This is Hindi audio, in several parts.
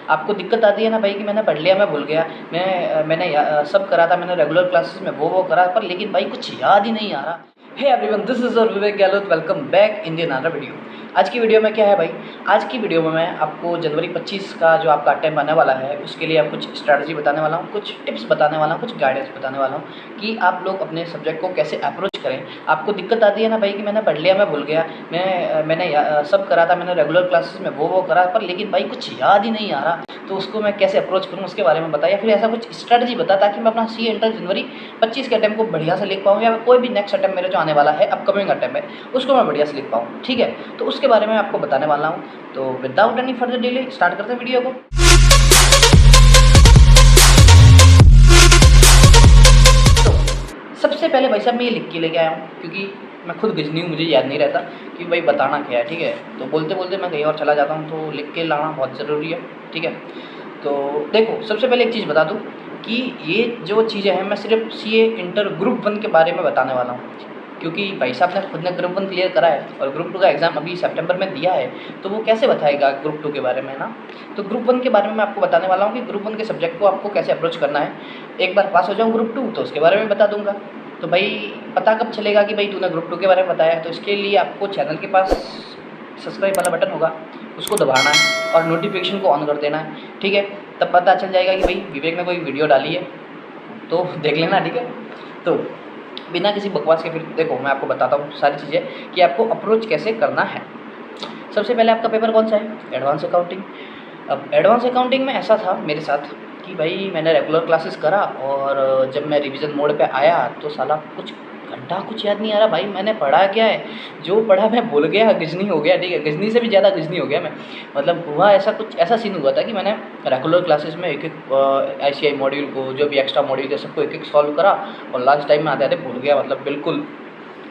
आपको दिक्कत आती है ना भाई कि मैंने पढ़ लिया, मैं भूल गया, मैंने सब करा था, मैंने रेगुलर क्लासेस में वो करा, पर लेकिन भाई कुछ याद ही नहीं आ रहा। Hey everyone, this is your Vivek Gahlot, welcome back in the another video. आज की वीडियो में क्या है भाई, आज की वीडियो में मैं आपको जनवरी 25 का जो आपका अटेम्प्ट आने वाला है उसके लिए आप कुछ स्ट्रैटेजी बताने वाला हूँ, कुछ टिप्स बताने वाला हूँ, कुछ गाइडेंस बताने वाला हूँ कि आप लोग अपने सब्जेक्ट को कैसे अप्रोच करें। आपको दिक्कत आती है ना भाई कि मैंने पढ़ लिया, मैं भूल गया, मैंने सब करा था, मैंने रेगुलर क्लासेस में वो करा, पर लेकिन भाई कुछ याद ही नहीं आ रहा, तो उसको मैं कैसे अप्रोच करूँ उसके बारे में बता, या फिर ऐसा कुछ स्ट्रैटेजी बता ताकि मैं अपना सी इंटर जनवरी 25 के अटेम्प्ट को बढ़िया से लिख पाऊँ, या कोई भी नेक्स्ट अटेम्प्ट मेरे जो आने वाला है, अपकमिंग अटेम्प्ट है, उसको मैं बढ़िया से लिख पाऊँ। ठीक है, तो उसके बारे में आपको बताने वाला हूँ। तो without any further delay start करते हैं वीडियो को। तो सबसे पहले भाई साहब मैं ये लिख के लेके आया हूँ, क्योंकि मैं खुद गजनी हूँ, मुझे याद नहीं रहता कि भाई बताना क्या है। ठीक है, तो बोलते बोलते मैं कहीं और चला जाता हूँ, तो लिख के लाना बहुत ज़रूरी है। ठीक है, तो देखो सबसे पहले एक चीज़ बता दूँ कि ये जो चीज़ें हैं मैं सिर्फ सीए इंटर ग्रुप 1 के बारे में बताने वाला हूँ, क्योंकि भाई साहब ने खुद ने ग्रुप 1 क्लियर करा है और ग्रुप 2 का एग्ज़ाम अभी सितंबर में दिया है, तो वो कैसे बताएगा ग्रुप 2 के बारे में ना। तो ग्रुप 1 के बारे में मैं आपको बताने वाला हूँ कि ग्रुप 1 के सब्जेक्ट को आपको कैसे अप्रोच करना है। एक बार पास हो जाऊँ ग्रुप 2 तो उसके बारे में बता दूँगा। तो भाई पता कब चलेगा कि भाई तूने ग्रुप 2 के बारे में बताया, तो इसके लिए आपको चैनल के पास सब्सक्राइब वाला बटन होगा, उसको दबाना है और नोटिफिकेशन को ऑन कर देना है। ठीक है, तब पता चल जाएगा कि भाई विवेक ने कोई वीडियो डाली है, तो देख लेना। ठीक है, तो बिना किसी बकवास के फिर देखो मैं आपको बताता हूँ सारी चीज़ें कि आपको अप्रोच कैसे करना है। सबसे पहले आपका पेपर कौन सा है, एडवांस अकाउंटिंग। अब एडवांस अकाउंटिंग में ऐसा था मेरे साथ कि भाई मैंने रेगुलर क्लासेस करा और जब मैं रिवीजन मोड पे आया तो साला कुछ घंटा कुछ याद नहीं आ रहा भाई मैंने पढ़ा क्या है। जो पढ़ा मैं भूल गया, गजनी हो गया। ठीक है, गजनी से भी ज़्यादा गजनी हो गया मैं। मतलब हुआ ऐसा, कुछ ऐसा सीन हुआ था कि मैंने रेगुलर क्लासेस में एक एक ICI मॉड्यूल को, जो भी एक्स्ट्रा मॉड्यूल थे सबको एक एक सॉल्व करा, और लास्ट टाइम में आते आते भूल गया, मतलब बिल्कुल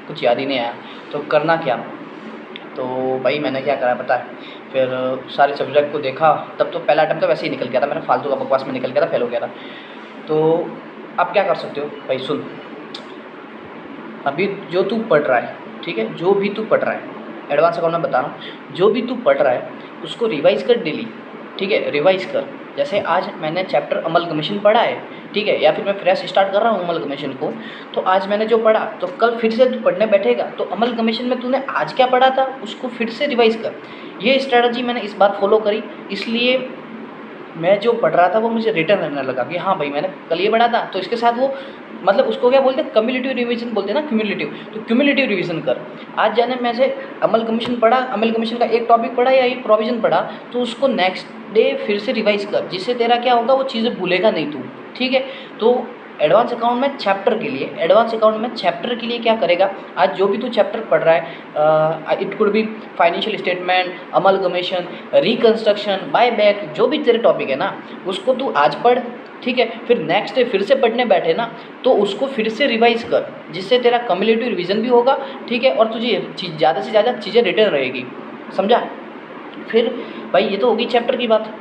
कुछ याद ही नहीं आया। तो करना क्या, तो भाई मैंने क्या करा पता है, फिर सारे सब्जेक्ट को देखा। तब तो पहला अटेम्प्ट तो वैसे ही निकल गया था, मैंने फालतू का बकवास में निकल गया था, फेल हो गया था। तो आप क्या कर सकते हो भाई, सुन, अभी जो तू पढ़ रहा है, ठीक है, जो भी तू पढ़ रहा है, एडवांस अकाउंट में बता रहा हूँ, जो भी तू पढ़ रहा है उसको रिवाइज कर डेली। ठीक है, रिवाइज कर। जैसे आज मैंने चैप्टर अमलगमेशन पढ़ा है, ठीक है, या फिर मैं फ्रेश स्टार्ट कर रहा हूँ अमलगमेशन को, तो आज मैंने जो पढ़ा तो कल फिर से तू पढ़ने बैठेगा तो अमलगमेशन में तूने आज क्या पढ़ा था उसको फिर से रिवाइज कर। ये स्ट्रैटेजी मैंने इस बार फॉलो करी, इसलिए मैं जो पढ़ रहा था वो मुझे रिटर्न रहने लगा कि हाँ भाई मैंने कल ये पढ़ा था, तो इसके साथ वो, मतलब उसको क्या बोलते हैं, कम्युलेटिव रिवीजन बोलते हैं ना, क्यूमुलेटिव। तो क्यूमुलेटिव रिवीजन कर। आज जाने मैं से अमल कमीशन पढ़ा, अमल कमीशन का एक टॉपिक पढ़ा या एक प्रोविजन पढ़ा, तो उसको नेक्स्ट डे फिर से रिवाइज कर, जिससे तेरा क्या होगा, वो चीज़ें भूलेगा नहीं तू। ठीक है, तो एडवांस अकाउंट में चैप्टर के लिए, एडवांस अकाउंट में चैप्टर के लिए क्या करेगा, आज जो भी तू चैप्टर पढ़ रहा है, it could be financial statement, amalgamation, reconstruction, buy back, जो भी तेरे टॉपिक है ना उसको तू आज पढ़। ठीक है, फिर नेक्स्ट डे फिर से पढ़ने बैठे ना तो उसको फिर से रिवाइज कर, जिससे तेरा कम्युलेटिव रिवीजन भी होगा। ठीक है, और तुझे ज़्यादा से ज़्यादा चीज़ें रिटर्न रहेगी, समझा। फिर भाई ये तो होगी चैप्टर की बात।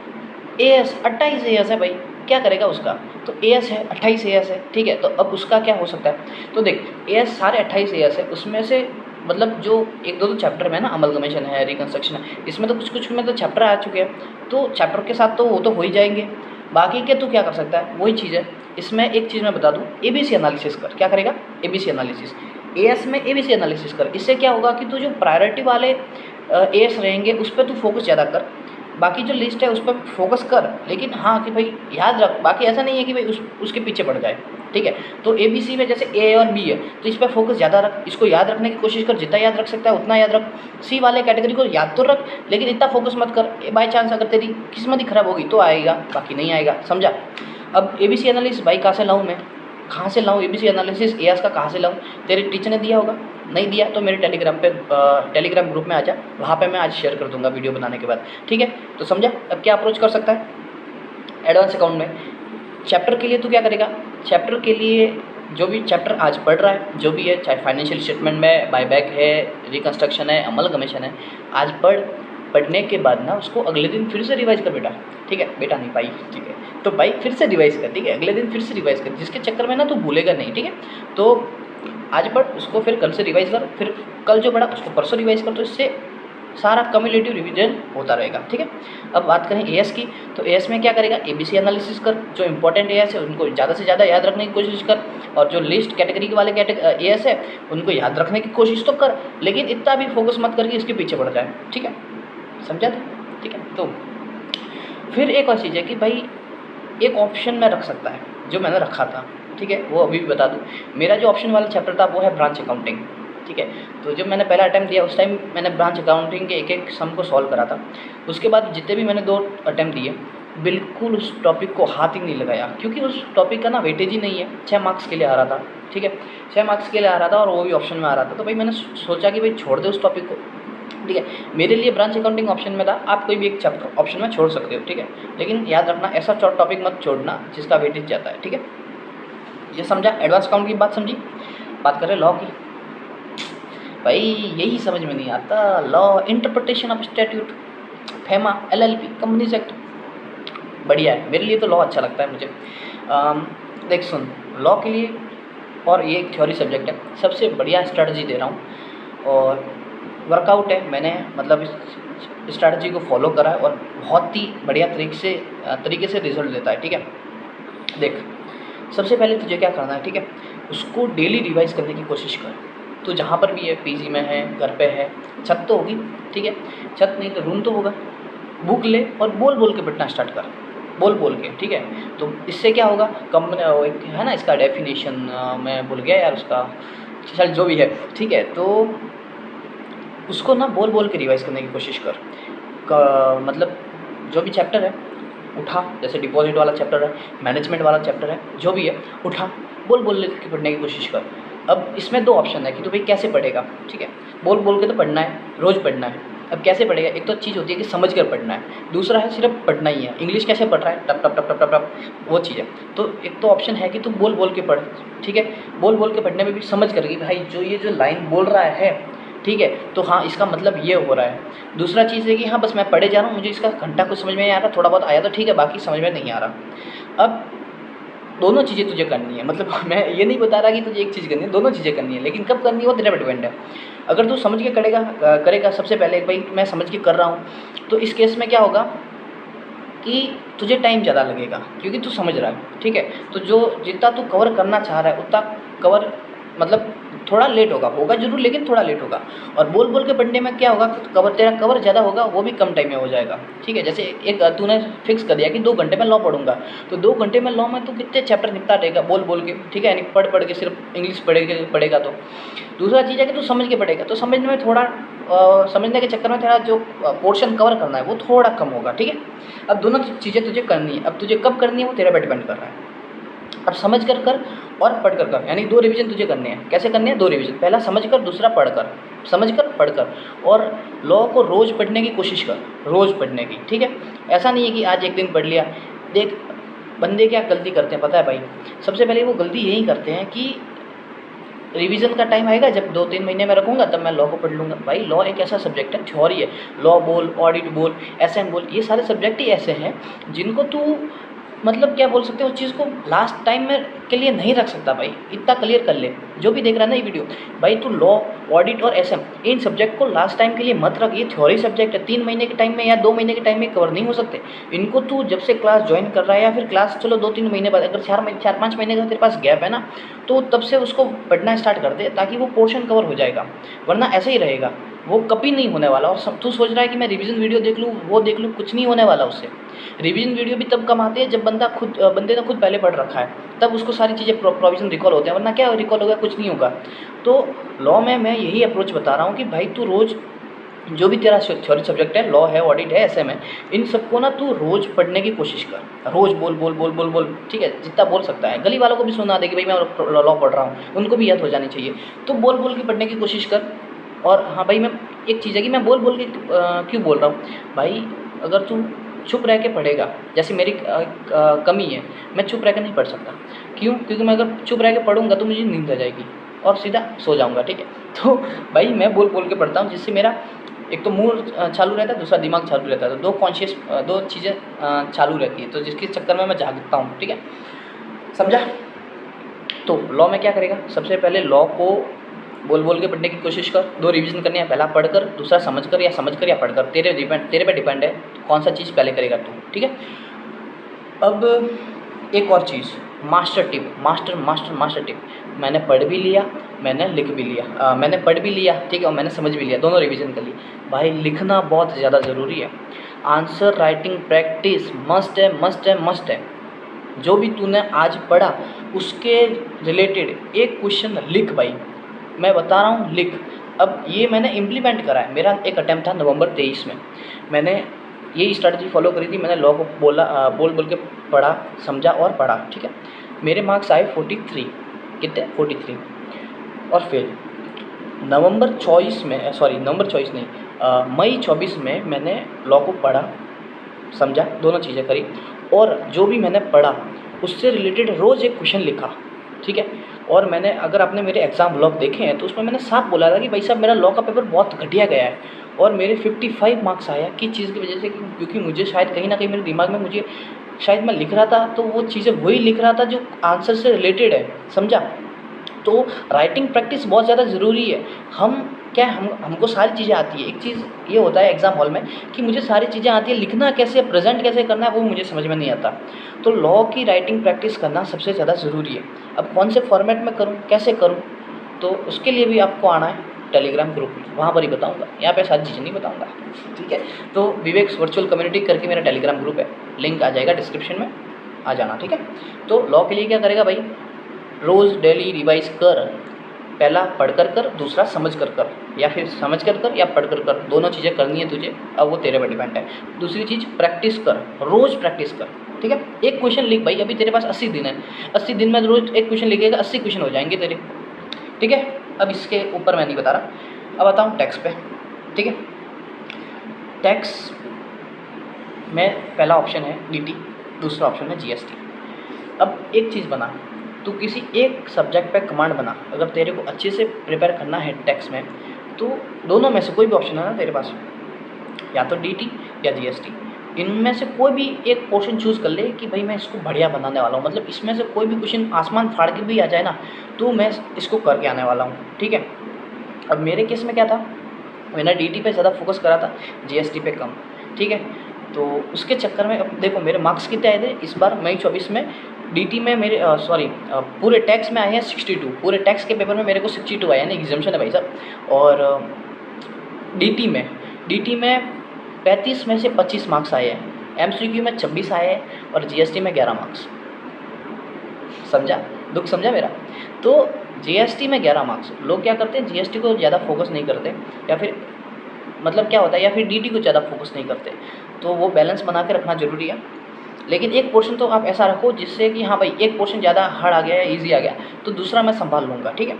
AS 28 AS है भाई, क्या करेगा उसका, तो AS है 28 AS है। ठीक है, तो अब उसका क्या हो सकता है, तो देख AS सारे 28 AS है, उसमें से मतलब जो एक दो चैप्टर में ना, अमलगमेशन है, रिकंस्ट्रक्शन है, इसमें तो कुछ कुछ में तो चैप्टर आ चुके हैं, तो चैप्टर के साथ तो वो तो हो ही जाएंगे। बाकी के तू क्या कर सकता है, वही चीज़ है। इसमें एक चीज़ मैं बता दूँ, ABC एनालिसिस कर। क्या करेगा, ABC एनालिसिस। AS में ABC एनालिसिस कर, इससे क्या होगा कि तू जो प्रायोरिटी वाले AS रहेंगे उस पर तू फोकस ज़्यादा कर, बाकी जो लिस्ट है उस पर फोकस कर, लेकिन हाँ कि भाई याद रख, बाकी ऐसा नहीं है कि भाई उसके पीछे पड़ जाए। ठीक है, तो ABC में जैसे A और B है तो इस पर फोकस ज़्यादा रख, इसको याद रखने की कोशिश कर, जितना याद रख सकता है उतना याद रख। C वाले कैटेगरी को याद तो रख, लेकिन इतना फोकस मत कर, बाई चांस अगर तेरी किस्मत ही खराब होगी तो आएगा, बाकी नहीं आएगा, समझा। अब ABC एनालिसिस भाई कहाँ से लाऊँ मैं, कहाँ से लाऊँ ABC एनालिसिस AS का, कहाँ से लाऊँ, तेरे टीचर ने दिया होगा, नहीं दिया तो मेरे टेलीग्राम ग्रुप में आ जा, वहाँ पे मैं आज शेयर कर दूंगा वीडियो बनाने के बाद। ठीक है, तो समझा अब क्या अप्रोच कर सकता है एडवांस अकाउंट में। चैप्टर के लिए तू क्या करेगा, चैप्टर के लिए जो भी चैप्टर आज पढ़ रहा है, जो भी है, चाहे फाइनेंशियल स्टेटमेंट में बायबैक है, रिकंस्ट्रक्शन है, अमलगमेशन है, आज पढ़ने के बाद ना उसको अगले दिन फिर से रिवाइज कर बेटा। ठीक है, बेटा नहीं भाई, ठीक है, तो भाई फिर से रिवाइज कर। ठीक है, अगले दिन फिर से रिवाइज कर, जिसके चक्कर में ना तू भूलेगा नहीं। ठीक है, तो आज पढ़ उसको, फिर कल से रिवाइज कर, फिर कल जो पढ़ा उसको परसों रिवाइज कर, तो इससे सारा कम्युलेटिव रिवीजन होता रहेगा, ठीक है। अब बात करें एएस की, तो एएस में क्या करेगा, एबीसी एनालिसिस कर, जो इंपॉर्टेंट एएस है उनको ज़्यादा से ज़्यादा याद रखने की कोशिश कर, और जो लिस्ट कैटेगरी के वाले एएस है उनको याद रखने की कोशिश तो कर, लेकिन इतना भी फोकस मत करके इसके पीछे पड़ जाए, ठीक है, समझा था, ठीक है। तो फिर एक और चीज़ है कि भाई एक ऑप्शन में रख सकता है, जो मैंने रखा था, ठीक है, वो अभी भी बता दूँ। मेरा जो ऑप्शन वाला चैप्टर था वो है ब्रांच अकाउंटिंग, ठीक है। तो जब मैंने पहला अटैम्प्ट दिया उस टाइम मैंने ब्रांच अकाउंटिंग के एक एक सम को सॉल्व करा था। उसके बाद जितने भी मैंने 2 अटैम्प्ट दिए बिल्कुल उस टॉपिक को हाथ ही नहीं लगाया, क्योंकि उस टॉपिक का ना वेटेज ही नहीं है। 6 मार्क्स के लिए आ रहा था, ठीक है, 6 मार्क्स के लिए आ रहा था और वो भी ऑप्शन में आ रहा था। तो भाई मैंने सोचा कि भाई छोड़ दे उस टॉपिक को, ठीक है। मेरे लिए ब्रांच अकाउंटिंग ऑप्शन में था, आप कोई भी एक चैप्टर ऑप्शन में छोड़ सकते हो, ठीक है, लेकिन याद रखना ऐसा टॉपिक मत छोड़ना जिसका वेटेज जाता है, ठीक है। ये समझा, एडवांस अकाउंट की बात समझी। बात करें लॉ की, भाई यही समझ में नहीं आता, law interpretation of statute, FEMA, LLP, companies act, बढ़िया है, मेरे लिए तो लॉ अच्छा लगता है मुझे। देख सुन, लॉ के लिए, और ये एक थ्योरी सब्जेक्ट है, सबसे बढ़िया स्ट्रेटजी दे रहा हूँ और वर्कआउट है, मैंने मतलब इस स्ट्रैटेजी को फॉलो करा है और बहुत ही बढ़िया तरीके से रिजल्ट देता है, ठीक है। देख, सबसे पहले तुझे क्या करना है, ठीक है, उसको डेली रिवाइज करने की कोशिश कर। तो जहाँ पर भी है, पीजी में है, घर पे है, छत तो होगी, ठीक है, छत नहीं तो रूम तो होगा, बुक ले और बोल बोल के पढ़ना स्टार्ट कर, बोल बोल के, ठीक है। तो इससे क्या होगा, एक है ना इसका डेफिनेशन, मैं भूल गया यार उसका, चल जो भी है, ठीक है। तो उसको ना बोल बोल के रिवाइज करने की कोशिश कर, मतलब जो भी चैप्टर है उठा, जैसे डिपॉजिट वाला चैप्टर है, मैनेजमेंट वाला चैप्टर है, जो भी है उठा, बोल बोल के पढ़ने की कोशिश कर। अब इसमें 2 ऑप्शन है कि तो भाई कैसे पढ़ेगा, ठीक है, बोल बोल के तो पढ़ना है, रोज़ पढ़ना है। अब कैसे पढ़ेगा, एक तो चीज़ होती है कि समझ कर पढ़ना है, दूसरा है सिर्फ पढ़ना ही है। इंग्लिश कैसे पढ़ रहा है, टप टप टप टप टप टप, वो चीज़ है। तो एक तो ऑप्शन है कि तू बोल बोल के पढ़, ठीक है, बोल बोल के पढ़ने में भी समझ कर कि भाई जो लाइन बोल रहा है, ठीक है, तो हाँ इसका मतलब ये हो रहा है। दूसरा चीज़ है कि हाँ बस मैं पढ़े जा रहा हूँ, मुझे इसका घंटा कुछ समझ में नहीं आ रहा, थोड़ा बहुत आया तो ठीक है, बाकी समझ में नहीं आ रहा। अब दोनों चीज़ें तुझे करनी है, मतलब मैं ये नहीं बता रहा कि तुझे एक चीज़ करनी है, दोनों चीज़ें करनी है, लेकिन कब करनी है वो तेरे पर डिपेंड है। अगर तू समझ के करेगा सबसे पहले भाई मैं समझ के कर रहा हूँ, तो इस केस में क्या होगा कि तुझे टाइम ज़्यादा लगेगा क्योंकि तू समझ रहा है, ठीक है। तो जो जितना तू कवर करना चाह रहा है उतना कवर मतलब थोड़ा लेट होगा जरूर, लेकिन थोड़ा लेट होगा। और बोल बोल के पढ़ने में क्या होगा, तेरा कवर ज़्यादा होगा, वो भी कम टाइम में हो जाएगा, ठीक है। जैसे एक तूने फिक्स कर दिया कि 2 घंटे में लॉ पढ़ूंगा, तो 2 घंटे में लॉ में तू कितने चैप्टर निपटा देगा बोल बोल के, ठीक है, यानी पढ़ के सिर्फ इंग्लिश पढ़ेगा। तो दूसरा चीज़ है कि तू समझ के पढ़ेगा, तो समझने में थोड़ा समझने के चक्कर में तेरा जो पोर्शन कवर करना है वो थोड़ा कम होगा, ठीक है। अब दोनों चीज़ें तुझे करनी है, अब तुझे कब करनी है वो तेरे पर डिपेंड कर रहा है। अब समझ कर और पढ़ कर, यानी 2 रिवीजन तुझे करने हैं। कैसे करने हैं, 2 रिवीजन, पहला समझ कर, दूसरा पढ़ कर, समझ कर पढ़ कर। और लॉ को रोज़ पढ़ने की कोशिश कर, रोज़ पढ़ने की, ठीक है। ऐसा नहीं है कि आज एक दिन पढ़ लिया। देख बंदे क्या गलती करते हैं पता है भाई, सबसे पहले वो गलती यही करते हैं कि रिवीजन का टाइम आएगा जब 2-3 महीने में रखूँगा तब मैं लॉ को पढ़ लूँगा। भाई लॉ एक ऐसा सब्जेक्ट है, थ्योरी है, लॉ बोल, ऑडिट बोल, एसएम बोल, ये सारे सब्जेक्ट ही ऐसे हैं जिनको तू मतलब क्या बोल सकते हो, उस चीज़ को लास्ट टाइम में के लिए नहीं रख सकता। भाई इतना क्लियर कर ले, जो भी देख रहा है ना ये वीडियो, भाई तू लॉ, ऑडिट और एसएम इन सब्जेक्ट को लास्ट टाइम के लिए मत रख। ये थ्योरी सब्जेक्ट है, 3 महीने के टाइम में या 2 महीने के टाइम में कवर नहीं हो सकते। इनको तू जब से क्लास ज्वाइन कर रहा है या फिर क्लास चलो 2-3 महीने बाद, अगर 4-5 महीने का तेरे पास गैप है ना, तो तब से उसको पढ़ना स्टार्ट कर दे ताकि वो पोर्शन कवर हो जाएगा, वरना ऐसे ही रहेगा, वो कभी नहीं होने वाला। और तू सोच रहा है कि मैं रिवीजन वीडियो देख लूँ वो देख लूँ, कुछ नहीं होने वाला उससे। रिवीजन वीडियो भी तब कम आते हैं जब बंदे ने खुद पहले पढ़ रखा है, तब उसको सारी चीज़ें प्रोविजन रिकॉल होते हैं, वरना क्या रिकॉल होगा, कुछ नहीं होगा। तो लॉ में मैं यही अप्रोच बता रहा हूँ कि भाई तू रोज़ जो भी तेरा थ्योरी सब्जेक्ट है, लॉ है, ऑडिट है, एसएम है, इन सबको ना तू रोज़ पढ़ने की कोशिश कर, रोज़ बोल बोल बोल बोल बोल, ठीक है, जितना बोल सकता है। गली वालों को भी सुना दे कि भाई मैं लॉ पढ़ रहा हूँ, उनको भी याद हो जानी चाहिए। तो बोल बोल के पढ़ने की कोशिश कर। और हाँ भाई, मैं एक चीज़ है कि मैं बोल बोल के क्यों बोल रहा हूँ भाई, अगर तू चुप रह के पढ़ेगा, जैसे मेरी कमी है, मैं चुप रह के नहीं पढ़ सकता। क्यों? क्योंकि मैं अगर चुप रह के पढ़ूंगा तो मुझे नींद आ जाएगी और सीधा सो जाऊंगा, ठीक है। तो भाई मैं बोल बोल के पढ़ता हूँ, जिससे मेरा एक तो मूड चालू रहता है, दूसरा दिमाग चालू रहता है, तो दो चीज़ें चालू रहती है, तो जिसके चक्कर में मैं जागता हूँ, ठीक है, समझा। तो लॉ में क्या करेगा, सबसे पहले लॉ को बोल बोल के पढ़ने की कोशिश कर। 2 रिवीजन करनी है, पहला पढ़ कर, दूसरा समझ कर या पढ़ कर, तेरे पे डिपेंड है कौन सा चीज़ पहले करेगा तू, ठीक है। अब एक और चीज़, मास्टर टिप, मास्टर टिप, मैंने पढ़ भी लिया, मैंने लिख भी लिया, मैंने पढ़ भी लिया, ठीक है, और मैंने समझ भी लिया, दोनों रिवीजन कर लिए। भाई लिखना बहुत ज़्यादा ज़रूरी है। आंसर राइटिंग प्रैक्टिस मस्ट है, मस्ट है, मस्ट है। जो भी तूने आज पढ़ा उसके रिलेटेड एक क्वेश्चन लिख भाई, मैं बता रहा हूँ लिख। अब ये मैंने इम्प्लीमेंट करा है, मेरा एक अटैम्प्ट था नवंबर 23 में, मैंने यही स्ट्रैटेजी फॉलो करी थी। मैंने लॉ को बोल बोल के पढ़ा, समझा और पढ़ा, ठीक है। मेरे मार्क्स आए 43, कितने 43, और फिर नवंबर 24 में, नवंबर 24 नहीं, मई 24 में मैंने लॉ को पढ़ा, समझा, दोनों चीज़ें करी, और जो भी मैंने पढ़ा उससे रिलेटेड रोज़ एक क्वेश्चन लिखा, ठीक है। और मैंने, अगर आपने मेरे एग्ज़ाम व्लॉग देखे हैं तो उसमें मैंने साफ बोला था कि भाई साहब मेरा लॉ का पेपर बहुत घटिया गया है, और मेरे 55 मार्क्स आया किस चीज़ की वजह से, क्योंकि मुझे शायद कहीं ना कहीं मेरे दिमाग में, मुझे शायद मैं लिख रहा था तो वो चीज़ें वही लिख रहा था जो आंसर से रिलेटेड है, समझा। तो राइटिंग प्रैक्टिस बहुत ज़्यादा ज़रूरी है। हमको सारी चीज़ें आती है। एक चीज़ ये होता है एग्ज़ाम हॉल में कि मुझे सारी चीज़ें आती है, लिखना कैसे, प्रेजेंट कैसे करना है वो मुझे समझ में नहीं आता। तो लॉ की राइटिंग प्रैक्टिस करना सबसे ज़्यादा ज़रूरी है। अब कौन से फॉर्मेट में करूँ, कैसे करूँ, तो उसके लिए भी आपको आना है टेलीग्राम ग्रुप में, वहाँ पर ही बताऊँगा, यहाँ पे सारी चीज़ें नहीं बताऊँगा, ठीक है। तो विवेक्स वर्चुअल कम्युनिटी करके मेरा टेलीग्राम ग्रुप है, लिंक आ जाएगा डिस्क्रिप्शन में, आ जाना, ठीक है। तो लॉ के लिए क्या करेगा भाई, रोज़ डेली रिवाइज कर, पहला पढ़ कर, दूसरा समझ कर, या फिर समझ कर या पढ़ कर, दोनों चीज़ें करनी है तुझे, अब वो तेरे पर डिपेंड है। दूसरी चीज़ प्रैक्टिस कर, रोज़ प्रैक्टिस कर, ठीक है। एक क्वेश्चन लिख भाई, अभी तेरे पास 80 दिन है, 80 दिन में रोज़ एक क्वेश्चन लिखेगा, 80 क्वेश्चन हो जाएंगे तेरे, ठीक है। अब इसके ऊपर मैं नहीं बता रहा, अब बताऊँ टैक्स पे, ठीक है। टैक्स में पहला ऑप्शन है DT, दूसरा ऑप्शन है GST। अब एक चीज़ बना, तू किसी एक सब्जेक्ट पे कमांड बना, अगर तेरे को अच्छे से प्रिपेयर करना है टैक्स में, तो दोनों में से कोई भी ऑप्शन है ना तेरे पास, या तो DT या GST, इनमें से कोई भी एक पोर्शन चूज़ कर ले कि भाई मैं इसको बढ़िया बनाने वाला हूँ, मतलब इसमें से कोई भी क्वेश्चन आसमान फाड़ के भी आ जाए ना, तो मैं इसको करके आने वाला हूँ, ठीक है। अब मेरे केस में क्या था, मैंने DT पे ज़्यादा फोकस करा था, GST पे कम, ठीक है। तो उसके चक्कर में अब देखो मेरे मार्क्स कितने आए थे इस बार मई 24 में, DT में मेरे पूरे टैक्स में आए हैं 62, पूरे टैक्स के पेपर में मेरे को 62 आए, यानी एग्जाम्शन है भाई साहब। और DT में 35 में से 25 मार्क्स आए हैं, MCQ में 26 आए हैं, और GST में 11 मार्क्स, समझा, दुख समझा मेरा। तो GST में 11 मार्क्स, लोग क्या करते हैं, GST को ज़्यादा फोकस नहीं करते, या फिर मतलब क्या होता है, या फिर DT को ज़्यादा फोकस नहीं करते, तो वो बैलेंस बना के रखना ज़रूरी है। लेकिन एक पोर्शन तो आप ऐसा रखो जिससे कि हाँ भाई एक पोर्शन ज़्यादा हार्ड आ गया या ईजी आ गया तो दूसरा मैं संभाल लूँगा, ठीक है।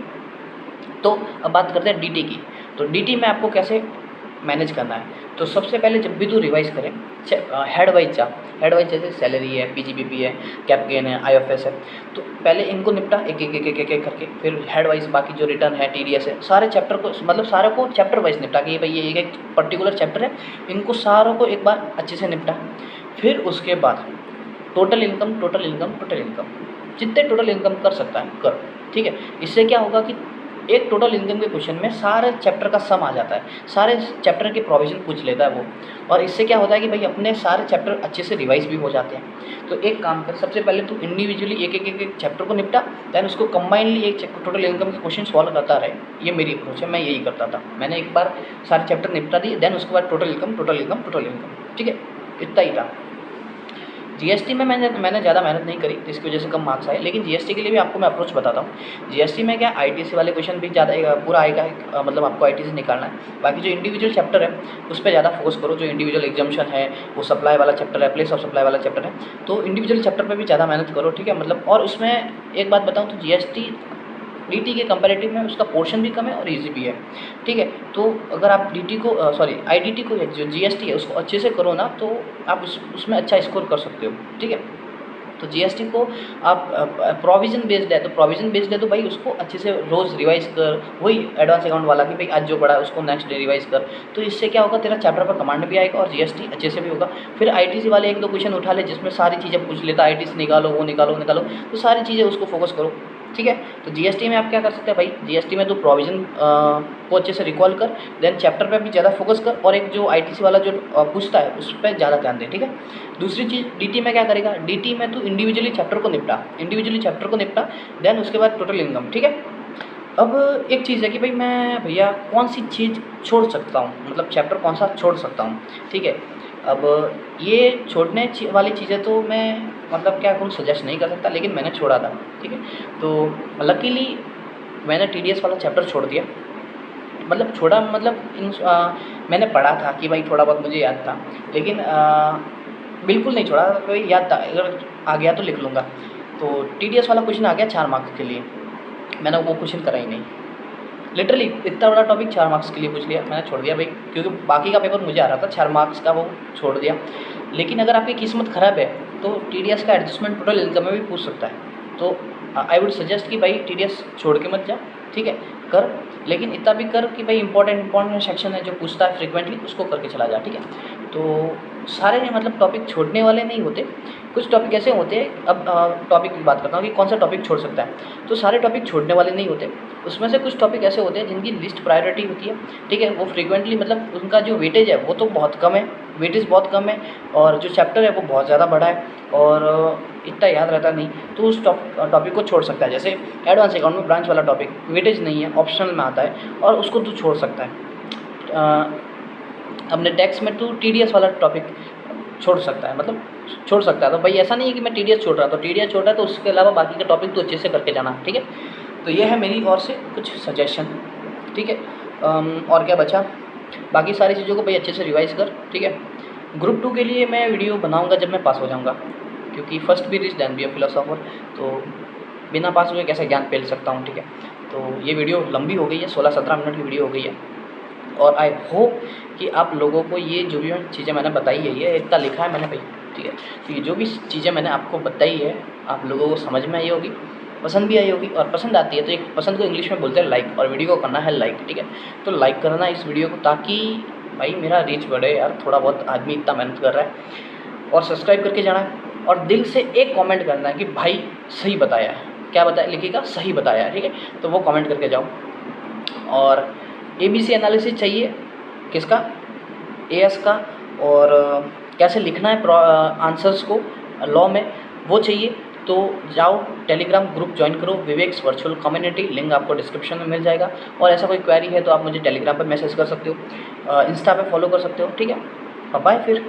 तो अब बात करते हैं DT की। तो DT में आपको कैसे मैनेज करना है, तो सबसे पहले जब भी तू रिवाइज करें, हेड वाइज जा, हेड वाइज जैसे सैलरी है, PGBP है, कैप गेन है, IFS है, तो पहले इनको निपटा एक एक करके, फिर हेड वाइज बाकी जो रिटर्न है, TDS है, सारे चैप्टर को, मतलब सारे को चैप्टर वाइज निपटा कि भाई ये एक पर्टिकुलर चैप्टर है, इनको सारों को एक बार अच्छे से निपटा। फिर उसके बाद टोटल इनकम जितने टोटल इनकम कर सकता है कर, ठीक है। इससे क्या होगा कि एक टोटल इनकम के क्वेश्चन में सारे चैप्टर का सम आ जाता है, सारे चैप्टर के प्रोविजन पूछ लेता है वो, और इससे क्या होता है कि भाई अपने सारे चैप्टर अच्छे से रिवाइज भी हो जाते हैं। तो एक काम कर, सबसे पहले तू इंडिविजुअली एक चैप्टर को निपटा, दैन उसको कंबाइनली एक टोटल इनकम के क्वेश्चन सॉल्व करता रहे। ये मेरी अप्रोच है, मैं यही करता था। मैंने एक बार सारे चैप्टर निपटा दिए, दैन उसके बाद टोटल इनकम, ठीक है, इतना ही था। GST में मैंने ज़्यादा मेहनत नहीं करी, जिसकी वजह से कम मार्क्स आए, लेकिन GST के लिए भी आपको मैं अप्रोच बताता हूँ। GST में क्या ITC वाले क्वेश्चन भी ज़्यादा पूरा आएगा, मतलब आपको ITC निकालना है। बाकी जो इंडिविजुअल चैप्टर है उस पर ज़्यादा फोकस करो, जो इंडिविजुअल एग्जाम्शन है, वो सप्लाई वाला चैप्टर है, प्लेस ऑफ सप्लाई वाला चैप्टर है, तो इंडिविजुअल चैप्टर पर भी ज़्यादा मेहनत करो, ठीक है। मतलब और उसमें एक बात बताऊँ तो GST DT के कंपैरेटिव में उसका पोर्शन भी कम है और ईजी भी है, ठीक है। तो अगर आप IDT को जो GST है उसको अच्छे से करो ना, तो आप उसमें अच्छा स्कोर कर सकते हो, ठीक है। तो GST को आप प्रोविज़न बेस्ड है तो भाई उसको अच्छे से रोज़ रिवाइज कर, वही एडवांस अकाउंट वाला कि भाई आज जो पढ़ा है उसको नेक्स्ट डे रिवाइज कर, तो इससे क्या होगा, तेरा चैप्टर पर कमांड भी आएगा और GST अच्छे से भी होगा। फिर ITC वाले एक दो क्वेश्चन उठा ले जिसमें सारी चीज़ें पूछ लेता, ITC निकालो, वो निकालो, तो सारी चीज़ें उसको फोकस करो, ठीक है। तो जीएसटी में आप क्या कर सकते हैं भाई, जीएसटी में तो प्रोविज़न को अच्छे से रिकॉल कर, देन चैप्टर पे भी ज़्यादा फोकस कर, और एक जो आईटीसी वाला जो पूछता है उस पर ज़्यादा ध्यान दे, ठीक है। दूसरी चीज़ डीटी में क्या करेगा, डीटी में तो इंडिविजुअली चैप्टर को निपटा, देन उसके बाद टोटल इनकम, ठीक है। अब एक चीज़ है कि भाई मैं भैया कौन सी चीज़ छोड़ सकता हूँ, मतलब चैप्टर कौन सा छोड़ सकता हूँ, ठीक है। अब ये छोड़ने वाली चीज़ें तो मैं मतलब क्या करूँ, सजेस्ट नहीं कर सकता, लेकिन मैंने छोड़ा था, ठीक है। तो लकीली मैंने टीडीएस वाला चैप्टर छोड़ दिया, मतलब छोड़ा मतलब मैंने पढ़ा था कि भाई थोड़ा बहुत मुझे याद था, लेकिन बिल्कुल नहीं छोड़ा, कोई याद था, अगर आ गया तो लिख लूँगा। तो टीडीएस वाला क्वेश्चन आ गया 4 मार्क्स के लिए, मैंने वो क्वेश्चन करा ही नहीं, लिटरली इतना बड़ा टॉपिक 4 मार्क्स के लिए पूछ लिया, मैंने छोड़ दिया भाई, क्योंकि बाकी का पेपर मुझे आ रहा था, 4 मार्क्स का वो छोड़ दिया। लेकिन अगर आपकी किस्मत ख़राब है तो टीडीएस का एडजस्टमेंट टोटल इनकम में भी पूछ सकता है। तो आई वुड सजेस्ट कि भाई टीडीएस छोड़ के मत जा, ठीक है, कर, लेकिन इतना भी कर कि भाई इंपॉर्टेंट सेक्शन है जो पूछता है फ्रिक्वेंटली, उसको करके चला जा, ठीक है। तो सारे मतलब टॉपिक छोड़ने वाले नहीं होते, कुछ टॉपिक ऐसे होते हैं। अब टॉपिक की बात करता हूँ कि कौन सा टॉपिक छोड़ सकता है, तो सारे टॉपिक छोड़ने वाले नहीं होते, उसमें से कुछ टॉपिक ऐसे होते हैं जिनकी लिस्ट प्रायोरिटी होती है, ठीक है। वो फ्रीक्वेंटली मतलब उनका जो वेटेज है वो तो बहुत कम है, वेटेज बहुत कम है, और जो चैप्टर है वो बहुत ज़्यादा बड़ा है, और इतना याद रहता नहीं, तो उस टॉपिक को छोड़ सकता है। जैसे एडवांस अकाउंट में ब्रांच वाला टॉपिक वेटेज नहीं है, ऑप्शनल में आता है, और उसको तो छोड़ सकता है। अपने टैक्स में तो टीडीएस वाला टॉपिक छोड़ सकता है, मतलब छोड़ सकता है। तो भाई ऐसा नहीं है कि मैं टीडीएस छोड़ रहा, तो टीडीएस छोड़ रहा है तो उसके अलावा बाकी के टॉपिक तो अच्छे से करके जाना, ठीक है। तो ये है मेरी ओर से कुछ सजेशन, ठीक है। और क्या बचा, बाकी सारी चीज़ों को भाई अच्छे से रिवाइज़ कर, ठीक है। ग्रुप 2 के लिए मैं वीडियो बनाऊंगा जब मैं पास हो जाऊंगा, क्योंकि फर्स्ट भी rich than be a philosopher, तो बिना पास हुए कैसे ज्ञान फैल सकता हूँ, ठीक है। तो ये वीडियो लंबी हो गई है, 16-17 मिनट की वीडियो हो गई है, और आई होप कि आप लोगों को ये जो भी चीज़ें मैंने बताई है, ये इतना लिखा है मैंने भाई, ठीक है। तो ये जो भी चीज़ें मैंने आपको बताई है आप लोगों को समझ में आई होगी, पसंद भी आई होगी, और पसंद आती है तो एक पसंद को इंग्लिश में बोलते हैं लाइक, और वीडियो को करना है लाइक, ठीक है। तो लाइक करना इस वीडियो को, ताकि भाई मेरा रीच बढ़े यार, थोड़ा बहुत आदमी इतना मेहनत कर रहा है, और सब्सक्राइब करके जाना है, और दिल से एक कमेंट करना है कि भाई सही बताया है, क्या बताया लिखिएगा, सही बताया है, ठीक है। तो वो कमेंट करके जाओ। और ABC एनालिसिस चाहिए किसका, AS का, और कैसे लिखना है आंसर्स को लॉ में, वो चाहिए। तो जाओ टेलीग्राम ग्रुप ज्वाइन करो, विवेक्स वर्चुअल कम्युनिटी, लिंक आपको डिस्क्रिप्शन में मिल जाएगा। और ऐसा कोई क्वेरी है तो आप मुझे टेलीग्राम पर मैसेज कर सकते हो, इंस्टा पे फॉलो कर सकते हो, ठीक है। बाय फिर।